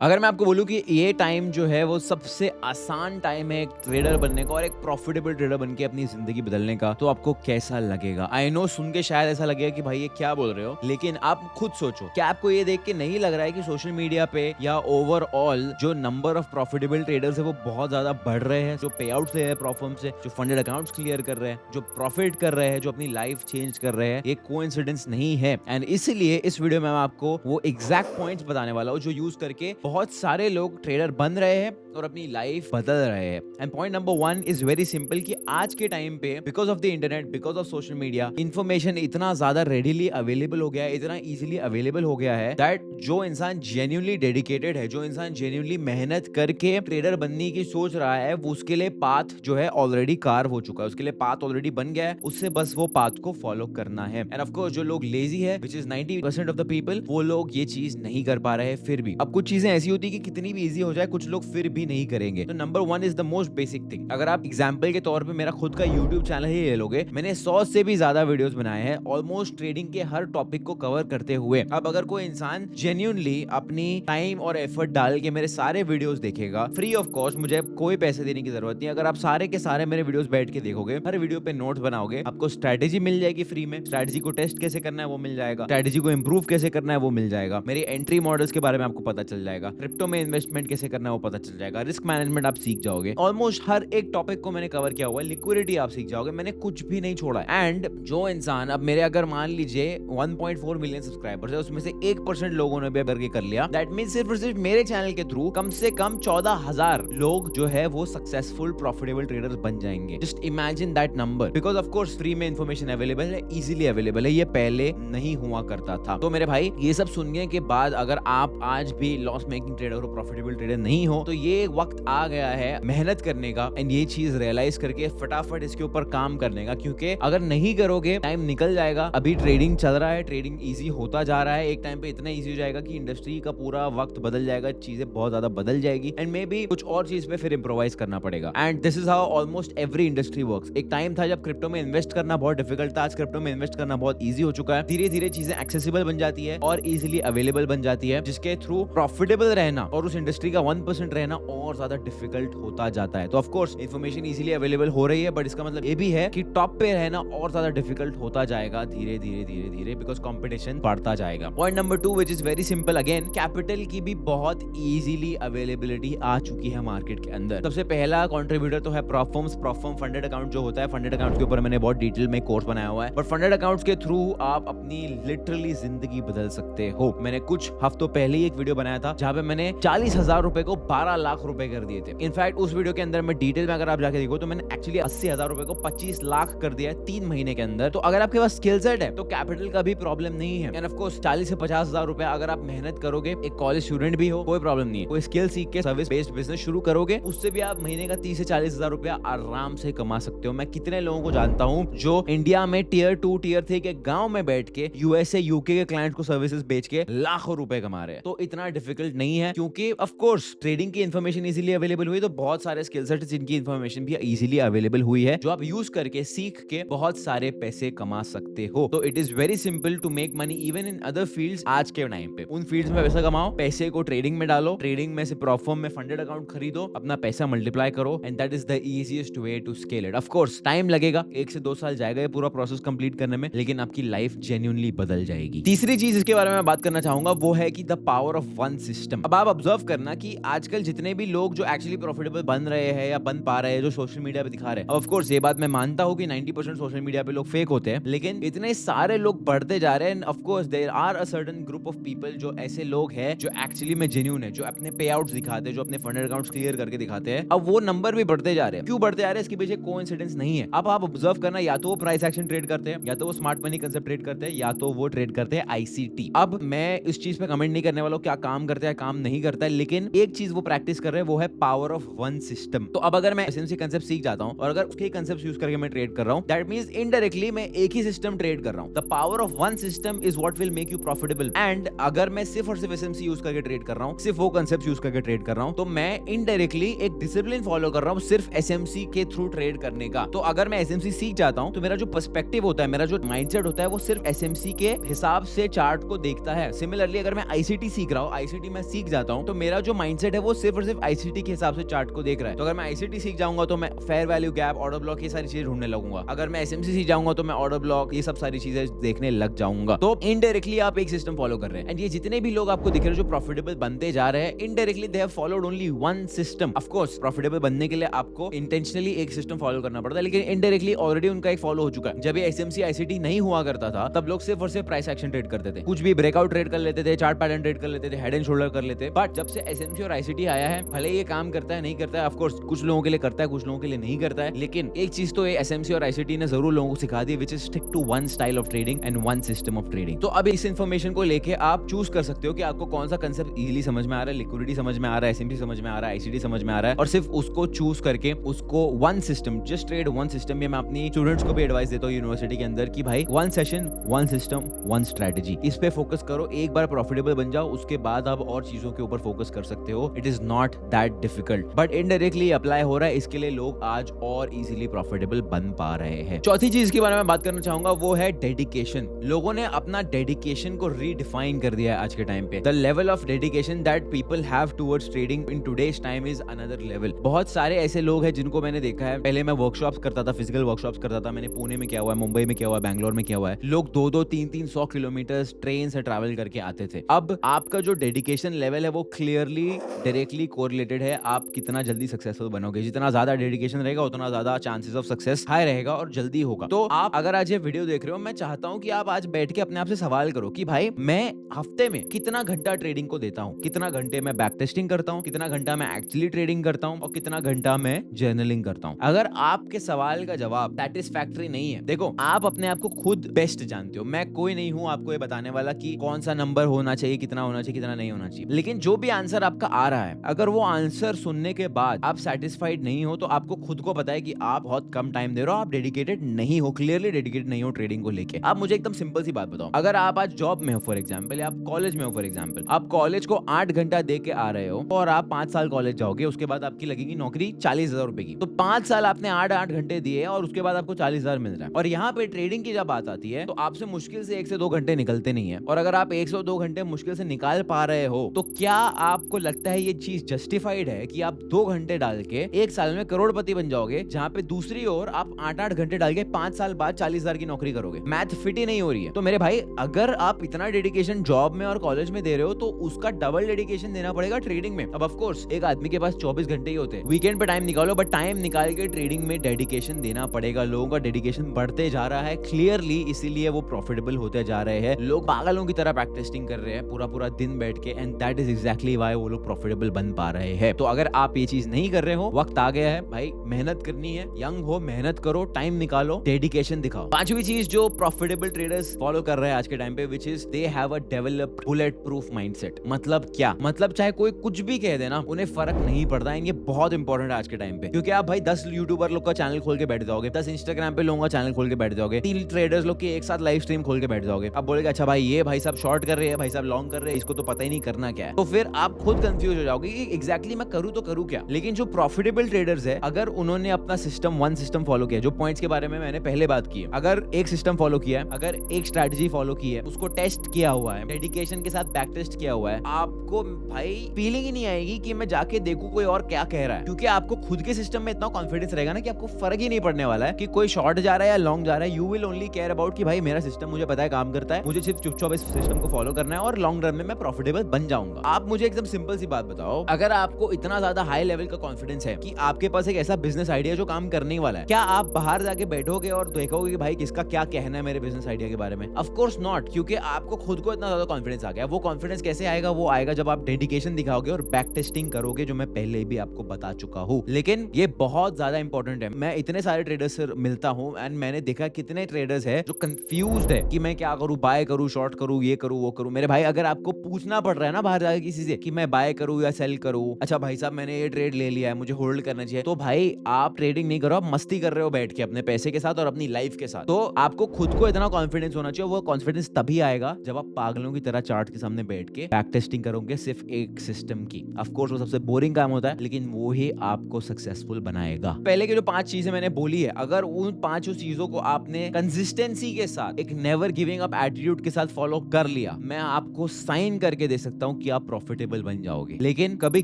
अगर मैं आपको बोलूँ कि ये टाइम जो है वो सबसे आसान टाइम है एक ट्रेडर बनने का और एक प्रॉफिटेबल ट्रेडर बन के अपनी ज़िंदगी बदलने का, तो आपको कैसा लगेगा? आई नो सुन के शायद ऐसा लगेगा कि भाई ये क्या बोल रहे हो? लेकिन आप खुद सोचो, क्या आपको ये देख के नहीं लग रहा है कि सोशल मीडिया पे या ओवरऑल जो नंबर ऑफ प्रॉफिटेबल ट्रेडर्स है वो बहुत ज़्यादा बढ़ रहे हैं, जो पे आउट्स ले रहे हैं प्रोफर्म से, जो फंडेड अकाउंट्स क्लियर कर रहे हैं, जो प्रॉफिट कर रहे हैं, जो अपनी लाइफ चेंज कर रहे हैं, ये कोइंसिडेंस नहीं है। एंड इसीलिए इस वीडियो में मैं आपको वो एग्जैक्ट पॉइंट्स बताने वाला हूँ जो यूज करके बहुत सारे लोग ट्रेडर बन रहे हैं और अपनी लाइफ बदल रहे हैं। And point number 1 is very simple कि आज के टाइम पे because of the internet, because of social media, information इतना ज्यादा रेडिली अवेलेबल हो गया है, इतना इजीली अवेलेबल हो गया है दैट जो इंसान जेन्युइनली डेडिकेटेड है, जो इंसान जेन्युइनली मेहनत करके ट्रेडर बनने की सोच रहा है, वो उसके लिए पाथ जो है ऑलरेडी कार्व हो चुका है, उसके लिए पाथ ऑलरेडी बन गया है, उससे बस वो पाथ को फॉलो करना है। एंड ऑफ कोर्स जो लोग लेजी है, which is 90% of the people, वो लोग ये चीज नहीं कर पा रहे हैं। फिर भी अब कुछ चीजें ऐसी होती है कि कितनी भी इजी हो जाए, कुछ लोग फिर भी नहीं करेंगे। तो number 1 is the most basic thing. अगर आप एग्जांपल के तौर पे मेरा खुद का यूट्यूब चैनल ही ले लोगे, मैंने 100 से भी ज्यादा वीडियोस बनाए हैं ऑलमोस्ट ट्रेडिंग के हर टॉपिक को कवर करते हुए। अब अगर कोई इंसान जेन्युइनली अपनी टाइम और एफर्ट डाल के मेरे सारे वीडियोस देखेगा फ्री ऑफ कॉस्ट, मुझे कोई पैसे देने की जरूरत नहीं। अगर आप सारे के सारे मेरे वीडियोस बैठ के देखोगे, हर वीडियो पे नोट्स बनाओगे, आपको स्ट्रेटेजी मिल जाएगी फ्री में। स्ट्रेटेजी को टेस्ट कैसे करना है वो मिल जाएगा, स्ट्रेटेजी को इंप्रूव कैसे करना है वो मिल जाएगा, मेरी एंट्री मॉडल्स के बारे में आपको पता चल जाएगा, क्रिप्टो में इन्वेस्टमेंट कैसे करना है वो पता चल जाएगा, रिस्क मैनेजमेंट आप सीख जाओगे। ऑलमोस्ट हर एक टॉपिक को मैंने कवर किया हुआ है, लिक्विडिटी आप सीख जाओगे, मैंने कुछ भी नहीं छोड़ा है। एंड जो इंसान अब मेरे अगर मान लीजिए 1.4 मिलियन सब्सक्राइबर्स है, उसमें से 1% लोगों ने भी करके कर लिया, दैट मींस सिर्फ और सिर्फ मेरे चैनल के थ्रू कम से कम 14,000 लोग जो है वो सक्सेसफुल प्रॉफिटेबल ट्रेडर्स बन जाएंगे। Just imagine that number, because of course free में इंफॉर्मेशन अवेलेबल है, इजीली अवेलेबल है, ये पहले नहीं हुआ करता था। तो मेरे भाई ये सब सुनने के बाद अगर आप आज भी लॉस मेकिंग ट्रेडर हो, प्रॉफिटेबल ट्रेडर नहीं हो, तो ये वक्त आ गया है मेहनत करने का एंड ये चीज रियलाइज करके फटाफट इसके ऊपर काम करने का, क्योंकि अगर नहीं करोगे टाइम निकल जाएगा। अभी ट्रेडिंग चल रहा है, ट्रेडिंग इजी होता जा रहा है, एक टाइम पे इतना इजी हो जाएगा कि इंडस्ट्री का पूरा वक्त बदल जाएगा, चीजें बहुत ज्यादा बदल जाएगी एंड मे बी कुछ और चीज पे फिर इंप्रोवाइज करना पड़ेगा। And this is how almost every industry works. एक टाइम था जब क्रिप्टो में इन्वेस्ट करना बहुत डिफिकल्ट था, आज क्रिप्टो में इन्वेस्ट करना बहुत ईजी हो चुका है। धीरे धीरे चीजें एक्सेसिबल बन जाती है और इजीली अवेलेबल बन जाती है, जिसके थ्रू प्रॉफिटेबल रहना और उस इंडस्ट्री का 1% रहना और ज्यादा डिफिकल्ट होता जाता है। तो of course information easily available हो रही है, बट इसका मतलब ये भी है कि टॉप पे रहना और ज्यादा डिफिकल्ट होता जाएगा धीरे धीरे धीरे धीरे, बिकॉज कंपटीशन बढ़ता जाएगा। Point number 2 which is very simple, again capital की भी बहुत इजीली अवेलेबिलिटी आ चुकी है मार्केट के अंदर। सबसे पहला कंट्रीब्यूटर तो है प्रोफर्म्स। प्रोफर्म फंडेड अकाउंट जो होता है, फंडेड अकाउंट के ऊपर मैंने बहुत डिटेल में कोर्स बनाया हुआ है, बट फंडेड अकाउंट्स के थ्रू आप अपनी लिटरली जिंदगी बदल सकते हो। मैंने कुछ हफ्तों पहले ही एक वीडियो बनाया था जहां पे मैंने 40,000 रुपए को 12 लाख रुपए कर दिए थे। इनफैक्ट उस वीडियो के अंदर मैं डिटेल में अगर आप जाके देखो तो मैंने एक्चुअली 80,000 रुपए को 25 लाख कर दिया है 3 महीने के अंदर। तो अगर आपके पास स्किल सेट है तो कैपिटल का भी प्रॉब्लम नहीं है। एंड ऑफ कोर्स 40 से 50,000 रुपए अगर आप मेहनत करोगे, एक कॉलेज स्टूडेंट भी हो, कोई प्रॉब्लम नहीं है, कोई स्किल सीख के सर्विस बेस्ड बिजनेस शुरू करोगे, उससे भी आप महीने का 30 से 40,000 रुपया आराम से कमा सकते हो। मैं कितने लोगों को जानता हूं जो इंडिया में टियर 2 टियर 3 के गांव में बैठ के यूएसए यूके के क्लाइंट्स को सर्विसेज बेच के लाखों रुपए कमा रहे हैं। तो इतना डिफिकल्ट नहीं है, क्योंकि ऑफ कोर्स ट्रेडिंग की इन्फॉर्मेशन इजीली अवेलेबल हुई, तो बहुत सारे स्किल सेट जिनकी इन्फॉर्मेशन भी इजीली अवेलेबल हुई है, जो आप यूज करके सीख के बहुत सारे पैसे कमा सकते हो। तो it is very simple to make money even in other fields. आज के टाइम पे उन फील्ड्स में पैसा कमाओ, पैसे को ट्रेडिंग में डालो, ट्रेडिंग में से प्रोफर्म में फंडेड अकाउंट खरीदो, अपना पैसा मल्टीप्लाई करो and that is the easiest way to scale it. Of course time लगेगा, 1 से 2 साल जाएगा ये पूरा प्रोसेस कंप्लीट करने में, लेकिन आपकी लाइफ जेन्युइनली बदल जाएगी। तीसरी चीज इसके बारे में बात करना चाहूंगा वो है कि the power of one system. अब आप ऑब्जर्व करना कि आजकल जितने भी लोग जो एक्चुअली प्रॉफिटेबल बन रहे हैं या बन पा रहे हैं, जो सोशल मीडिया पे दिखा रहे हैं, ऑफ कोर्स ये बात मैं मानता हूं कि 90% सोशल मीडिया पे लोग फेक होते हैं, लेकिन इतने सारे लोग बढ़ते जा रहे हैं। Of course there are a certain group of people जो ऐसे लोग हैं जो एक्चुअली में जेन्युइन है, जो अपने पे आउट्स दिखाते हैं, जो अपने फंडेड अकाउंट्स क्लियर करके दिखाते हैं। अब वो नंबर भी बढ़ते जा रहे हैं। क्यों बढ़ते जा रहे हैं? इसके पीछे कोइंसिडेंस नहीं है। अब आप ऑब्जर्व करना, या तो वो प्राइस एक्शन ट्रेड करते हैं, या तो वो स्मार्ट मनी कांसेप्ट ट्रेड करते हैं, या तो वो ट्रेड करते हैं आईसीटी। अब मैं इस चीज पे कमेंट नहीं करने वाला हूं क्या काम करता है काम नहीं करता है, लेकिन एक चीज वो प्रैक्टिस कर रहे हैं वो है पावर ऑफ वन सिस्टम। तो अब अगर मैं एसएमसी कांसेप्ट सीख जाता हूं और अगर उसके कांसेप्ट यूज करके मैं ट्रेड कर रहा हूं, दैट मींस इनडायरेक्टली मैं एक ही सिस्टम ट्रेड कर रहा हूं। The power of one system is what will make you profitable. And अगर मैं सिर्फ और सिर्फ एसएमसी यूज करके ट्रेड कर रहा हूं, सिर्फ वो कांसेप्ट यूज करके ट्रेड कर रहा हूं, तो मैं इनडायरेक्टली एक डिसिप्लिन फॉलो कर रहा हूं सिर्फ एसएमसी के थ्रू ट्रेड करने का। तो अगर मैं एसएमसी सीख जाता हूं तो मेरा जो पर्सपेक्टिव होता है, मेरा जो माइंडसेट होता है, वो सिर्फ एसएमसी के हिसाब से चार्ट को देखता है। सिमिलरली अगर मैं आईसीटी सीख रहा हूं, आईसीटी में सीख जाता हूँ तो मेरा जो माइंडसेट है वो सिर्फ और सिर्फ आईसीटी के हिसाब से चार्ट को देख रहा है। तो अगर मैं आईसीटी सीख जाऊंगा तो मैं fair value gap, order block, ये सारी चीजें ढूंढने लगूंगा। अगर मैं एसएमसी सीख जाऊंगा तो मैं ऑर्डर ब्लॉक, ये सब सारी चीजें देखने लग जाऊंगा। तो इनडायरेक्टली आप एक सिस्टम फॉलो कर रहे हैं। एंड ये जितने भी लोग आपको दिख रहे हैं जो प्रॉफिटेबल बनते जा रहे हैं, indirectly they have followed only one system. Of course profitable बनने के लिए आपको इंटेंशनली एक सिस्टम फॉलो करना पड़ता है, लेकिन इनडायरेक्टली ऑलरेडी उनका एक फॉलो हो चुका है। जब ये एसएमसी आईसीटी नहीं हुआ करता था तब लोग सिर्फ और सिर्फ प्राइस एक्शन ट्रेड करते थे, कुछ भी ब्रेकआउट ट्रेड कर लेते थे, चार्ट पैटर्न ट्रेड कर लेते थे, हेड एंड शोल्डर कर लेते। बट जब से एसएमसी और आईसीटी आया है, भले ये काम करता है नहीं करता है, ऑफ कोर्स कुछ लोगों के लिए करता है, कुछ लोगों के लिए नहीं करता है, लेकिन एक चीज तो एसएमसी और आईसीटी ने जरूर लोगों को सिखा दी, which is stick to one style of trading and one system of trading. तो अब इस इन्फॉर्मेशन को लेके आप चूज कर सकते हो कि आपको कौन सा कंसेप्ट इजीली समझ में आ रहा है, लिक्विडिटी समझ में आ रहा है, एसएमसी समझ में आ रहा है, आईसीटी समझ में आ रहा है, और सिर्फ उसको चूज करके उसको one system, just trade one system. ये मैं अपनी स्टूडेंट्स को भी एडवाइस देता हूँ यूनिवर्सिटी के अंदर कि भाई one session, one system, one strategy, इस पे फोकस करो। एक बार प्रॉफिटेबल बन जाओ, उसके बाद आप और चीजों के ऊपर फोकस कर सकते हो। It is not that difficult, but indirectly apply हो रहा है, इसके लिए लोग आज और इजीली प्रॉफिटेबल बन पा रहे हैं। चौथी चीज के बारे में बात करना चाहूंगा वो है डेडिकेशन। लोगों ने अपना डेडिकेशन को रीडिफाइन कर दिया है आज के टाइम पे। The level of dedication that people have towards trading in today's time is another level. बहुत सारे ऐसे लोग हैं जिनको मैंने देखा है, पहले मैं वर्कशॉप्स करता था, फिजिकल वर्कशॉप्स करता था, मैंने पुणे में किया हुआ है, मुंबई में किया हुआ है, बैंगलोर में किया हुआ है। लोग 2-2, 3-3 100 किलोमीटर ट्रेन से ट्रैवल करके आते थे। अब आपका जो डेडिकेशन लेवल है वो क्लियरली डायरेक्टली कोरिलेटेड है आप कितना जल्दी सक्सेसफुल बनोगे। जितना ज्यादा डेडिकेशन रहेगा उतना ज्यादा चांसेस ऑफ सक्सेस हाई रहेगा और जल्दी होगा। तो आप अगर आज ये वीडियो देख रहे हो, मैं चाहता हूं कि आप आज बैठ के अपने आप से सवाल करो कि भाई मैं हफ्ते में कितना घंटा ट्रेडिंग को देता हूं, कितना घंटे मैं बैक टेस्टिंग करता हूं, कितना घंटा मैं एक्चुअली ट्रेडिंग करता हूं और कितना घंटा मैं जर्नलिंग करता हूं। अगर आपके सवाल का जवाब सैटिस्फैक्टरी नहीं है, देखो आप अपने आप को खुद बेस्ट जानते हो, मैं कोई नहीं हूं आपको ये बताने वाला कि कौन सा नंबर होना चाहिए, कितना होना चाहिए, कितना नहीं होना चाहिए। लेकिन जो भी आंसर आपका आ रहा है, अगर वो आंसर सुनने के बाद आप सेटिस्फाइड नहीं हो तो आपको खुद को पता है कि आप बहुत कम टाइम दे रहे हो, आप डेडिकेटेड नहीं हो, क्लियरली डेडिकेटेड नहीं हो ट्रेडिंग को लेके। आप मुझे एकदम सिंपल सी बात बताओ, अगर आप आज जॉब में हो फॉर एग्जांपल, या आप कॉलेज में हो फॉर एग्जांपल, आप कॉलेज को 8 घंटा दे के आ रहे हो और आप 5 साल कॉलेज जाओगे, उसके बाद आपकी लगेगी नौकरी 40,000 रुपए की। तो 5 साल आपने 8-8 घंटे दिए और उसके बाद आपको 40,000 मिल रहा है। और यहाँ पे ट्रेडिंग की जब बात आती है तो आपसे मुश्किल से 1 से 2 घंटे निकलते नहीं है। और अगर आप 1 से 2 घंटे मुश्किल से निकाल पा रहे हो तो क्या आपको लगता है ये चीज जस्टिफाइड है कि आप 2 घंटे डाल के 1 साल में करोड़पति बन जाओगे, जहाँ पे दूसरी ओर आप 8-8 घंटे डाल के 5 साल बाद 40,000 की नौकरी करोगे? मैथ फिट ही नहीं हो रही है। तो मेरे भाई, अगर आप इतना डेडिकेशन जॉब में और कॉलेज में दे रहे हो तो उसका डबल डेडिकेशन देना पड़ेगा ट्रेडिंग में। अब ऑफ कोर्स एक आदमी के पास 24 घंटे ही होते हैं, वीकेंड पे टाइम निकालो, बट टाइम निकाल के ट्रेडिंग में डेडिकेशन देना पड़ेगा। लोगों का डेडिकेशन बढ़ते जा रहा है क्लियरली, इसीलिए वो प्रॉफिटेबल होते जा रहे हैं। लोग पागलों की तरह बैक टेस्टिंग कर रहे हैं पूरा पूरा दिन बैठ के, and that is exactly why वो लोग प्रॉफिटेबल बन पा रहे हैं। तो अगर आप ये चीज नहीं कर रहे हो, वक्त आ गया है भाई, मेहनत करनी है, यंग हो, मेहनत करो, टाइम निकालो, डेडिकेशन दिखाओ। पांचवी चीज जो प्रॉफिटेबल ट्रेडर्स फॉलो कर रहे हैं आज के टाइम पे, which is they have a developed bullet proof mindset. मतलब क्या? मतलब चाहे कोई कुछ भी कह देना, उन्हें फर्क नहीं पड़ता है। ये बहुत इंपॉर्टेंट है आज के टाइम पे, क्योंकि आप भाई 10 यूट्यूबर लोग का चैनल खोल के बैठ जाओगे, 10 इंस्टाग्राम पे लोगों का चैनल खोल के बैठ जाओगे, 3 ट्रेडर्स लोग की एक साथ लाइव स्ट्रीम खोल के बैठ जाओगे। अब बोलेगा अच्छा भाई ये भाई साहब शॉर्ट कर रहे हैं, भाई साहब लॉन्ग कर रहे हैं, इसको तो पता ही नहीं करना क्या है। तो फिर आप खुद कंफ्यूज हो जाओगे कि एग्जैक्टली मैं करूं तो करूं क्या। लेकिन जो प्रॉफिटेबल ट्रेडर्स है, अगर उन्होंने अपना सिस्टम, वन सिस्टम फॉलो किया, जो पॉइंट्स के बारे में मैंने पहले बात की है, अगर एक सिस्टम फॉलो किया है, अगर एक स्ट्रैटेजी फॉलो की है, उसको टेस्ट किया हुआ है, डेडिकेशन के साथ बैक टेस्ट किया हुआ है, आपको भाई फीलिंग ही नहीं आएगी कि मैं जाके देखूं कोई और क्या कह रहा है, क्योंकि आपको खुद के सिस्टम में इतना कॉन्फिडेंस रहेगा ना कि आपको फर्क ही नहीं पड़ने वाला है कि कोई शॉर्ट जा रहा है या लॉन्ग जा रहा है। You will only care about कि भाई मेरा सिस्टम मुझे पता है काम करता है, मुझे सिर्फ चुपचाप इस सिस्टम को फॉलो करना है और लॉन्ग रन में मैं प्रॉफिटेबल बन जाऊंगा। आप मुझे एकदम सिंपल सी बात बताओ, अगर आपको इतना ज्यादा हाई लेवल का कॉन्फिडेंस है कि आपके पास एक ऐसा बिजनेस आइडिया जो काम करने वाला है, क्या आप बाहर जाके बैठोगे और देखोगे कि भाई किसका क्या कहना है मेरे बिजनेस आइडिया के बारे में? ऑफ कोर्स नॉट, क्योंकि आपको खुद को इतना ज्यादा कॉन्फिडेंस आ गया। वो कॉन्फिडेंस कैसे आएगा? वो आएगा जब आप डेडिकेशन दिखाओगे और बैक टेस्टिंग करोगे, जो मैं पहले भी आपको बता चुका हूं। लेकिन ये बहुत ज्यादा इंपॉर्टेंट है। मैं इतने सारे ट्रेडर्स से मिलता हूं एंड मैंने देखा कितने ट्रेडर्स है जो कंफ्यूज्ड है कि मैं क्या करूं, बाय करूं, शॉर्ट करूं, ये करूं, वो करूं। मेरे भाई, अगर आपको पूछना पड़ रहा है ना बाहर जाके किसी से कि मैं बाय करूं या सेल करूं, अच्छा भाई साहब मैंने ये ट्रेड ले लिया है, मुझे होल्ड करना चाहिए, तो भाई आप ट्रेडिंग नहीं करो, आप मस्ती कर रहे हो बैठ के अपने पैसे के साथ और अपनी लाइफ के साथ। तो आपको खुद को इतना कॉन्फिडेंस होना चाहिए। वो कॉन्फिडेंस तभी आएगा जब आप पागलों की तरह चार्ट के सामने बैठ के बैक टेस्टिंग करोगे सिर्फ एक सिस्टम की। ऑफ कोर्स वो सबसे बोरिंग काम होता है, लेकिन वो ही आपको सक्सेसफुल बनाएगा। पहले के जो 5 चीजें मैंने बोली है, अगर उन 5 चीजों को आपने कंसिस्टेंसी के साथ, एक नेवर गिविंग अप एटीट्यूड के साथ फॉलो कर लिया, मैं आपको साइन करके दे सकता हूं हूँ कि आप प्रॉफिटेबल बन जाओगे, लेकिन कभी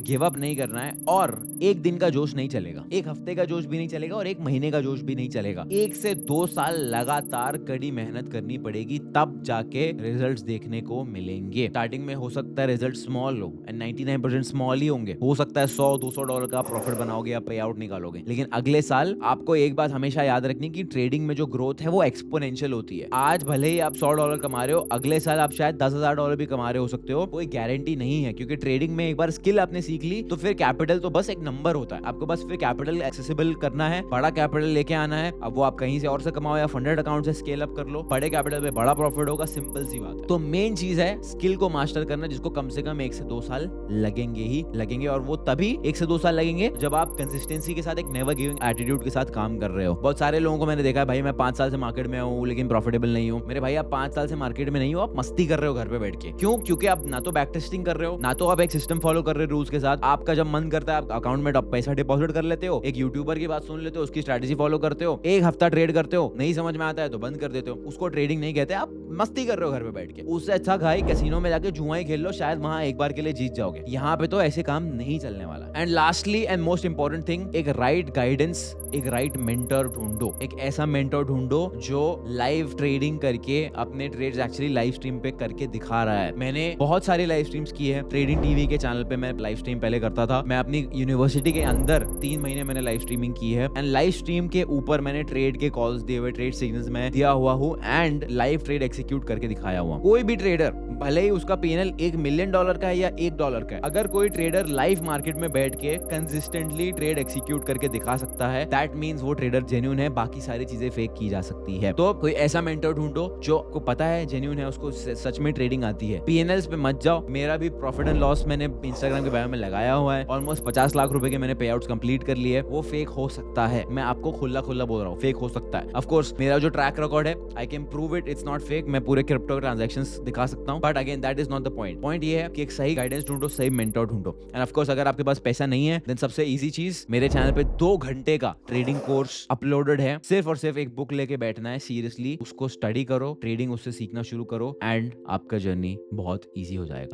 गिव अप नहीं करना है। और एक दिन का जोश नहीं चलेगा, एक हफ्ते का जोश भी नहीं चलेगा और एक महीने का जोश भी नहीं चलेगा। 1 से 2 साल लगातार कड़ी मेहनत करनी पड़ेगी, तब जाके रिजल्ट्स देखने को मिलेंगे। स्टार्टिंग में हो सकता है रिजल्ट स्मॉल हो, एंड 99% स्मॉल ही होंगे। हो सकता है $100-200 का प्रॉफिट बनाओगे या पे आउट निकालोगे, लेकिन अगले साल आपको एक बात हमेशा याद रखनी कि ट्रेडिंग में जो ग्रोथ है वो एक्सपोनेंशियल होती है। आज भले ही आप $100 कमा रहे हो, अगले साल आप शायद $10,000 भी कमा रहे हो सकते हो, कोई गारंटी नहीं है। क्योंकि ट्रेडिंग में एक बार स्किल आपने सीख ली तो फिर कैपिटल तो बस एक नंबर होता है। आपको बस फिर कैपिटल एक्सेसिबल करना है, बड़ा कैपिटल लेके आना है। अब वो आप कहीं से और से कमाओ या फंडेड अकाउंट से स्केल अप कर लो, बड़े कैपिटल पे बड़ा प्रॉफिट होगा, सिंपल सी बात है। तो मेन चीज है स्किल को मास्टर करना, जिसको कम से कम 1 से 2 साल लगेंगे ही लगेंगे। और वो तभी 1 से 2 साल लगेंगे जब आप कंसिस्टेंसी के साथ एक नेवर गिविंग एटीट्यूड के साथ काम कर रहे हो। बहुत सारे लोगों को मैंने देखा है, भाई मैं 5 साल से मार्केट में हूँ लेकिन प्रॉफिटेबल नहीं हूँ। मेरे भाई आप 5 साल से मार्केट में नहीं हो, आप मस्ती कर रहे हो घर पे बैठ के। क्यों? क्योंकि आप ना तो बैक टेस्टिंग कर रहे हो, ना तो आप एक सिस्टम फॉलो कर रहे हो रूल्स के साथ। आपका जब मन करता है आप अकाउंट में पैसा डिपॉजिट कर लेते हो, एक यूट्यूबर की बात सुन लेते हो, उसकी स्ट्रेटेजी फॉलो करते हो, एक हफ्ता ट्रेड करते हो, नहीं समझ में आता है तो बंद कर देते हो। उसको ट्रेडिंग नहीं कहते, आप मस्ती कर रहे हो घर पे बैठ के। उससे अच्छा भाई कैसीनो में जाके जुआ ही खेल लो, शायद वहां एक बार के लिए जीत जाओगे। यहाँ पे तो ऐसे काम नहीं चलने वाला। And lastly and most important thing, एक राइट गाइडेंस, एक राइट मेंटर ढूंढो। एक ऐसा मेंटर ढूंढो जो लाइव ट्रेडिंग करके अपने ट्रेड्स एक्चुअली लाइव स्ट्रीम पे करके दिखा रहा है। मैंने बहुत सारी लाइव स्ट्रीम्स की है। ट्रेडिंग टीवी के चैनल पे मैं लाइव स्ट्रीम पहले करता था। मैं अपनी यूनिवर्सिटी के अंदर 3 महीने मैंने लाइव स्ट्रीमिंग की है, एंड लाइव स्ट्रीम के ऊपर मैंने ट्रेड के कॉल्स दिए हुए, ट्रेड सिग्नल्स में दिया हुआ हूँ, एंड लाइव ट्रेड एक्सिक्यूट करके दिखाया हुआ। कोई भी ट्रेडर, भले ही उसका पीएनएल $1 मिलियन का है या $1 का है, अगर कोई ट्रेडर लाइव मार्केट में बैठ के कंसिस्टेंटली ट्रेड एक्सिक्यूट करके दिखा सकता है, दैट मींस वो ट्रेडर जेन्युइन है। बाकी सारी चीजें फेक की जा सकती है। तो कोई ऐसा मेंटर ढूंढो जो को पता है जेन्युइन है, उसको सच में ट्रेडिंग आती है। पीएनएल्स पे मत जाओ। मेरा भी प्रॉफिट एंड लॉस मैंने इंस्टाग्राम के बायो में लगाया हुआ है। ऑलमोस्ट 50 लाख रुपए के मैंने पे आउट्स कंप्लीट कर लिए। वो फेक हो सकता है, मैं आपको खुला बोल रहा हूँ, फेक हो सकता है। ऑफ कोर्स मेरा जो ट्रैक रिकॉर्ड है, I can prove it, it's not fake. मैं पूरे क्रिप्टो ट्रांजैक्शंस दिखा सकता हूँ, but again that is not the point. Point ये है कि एक सही गाइडेंस ढूंढो, सही मेंटर ढूंढो। एंड ऑफ कोर्स अगर आपके पास पैसा नहीं है, देन सबसे इजी चीज, मेरे चैनल पे 2 घंटे का ट्रेडिंग कोर्स अपलोडेड है। सिर्फ और सिर्फ एक बुक लेके बैठना है, सीरियसली उसको स्टडी करो, ट्रेडिंग उससे सीखना शुरू करो, एंड आपका जर्नी बहुत ईजी हो जाएगा।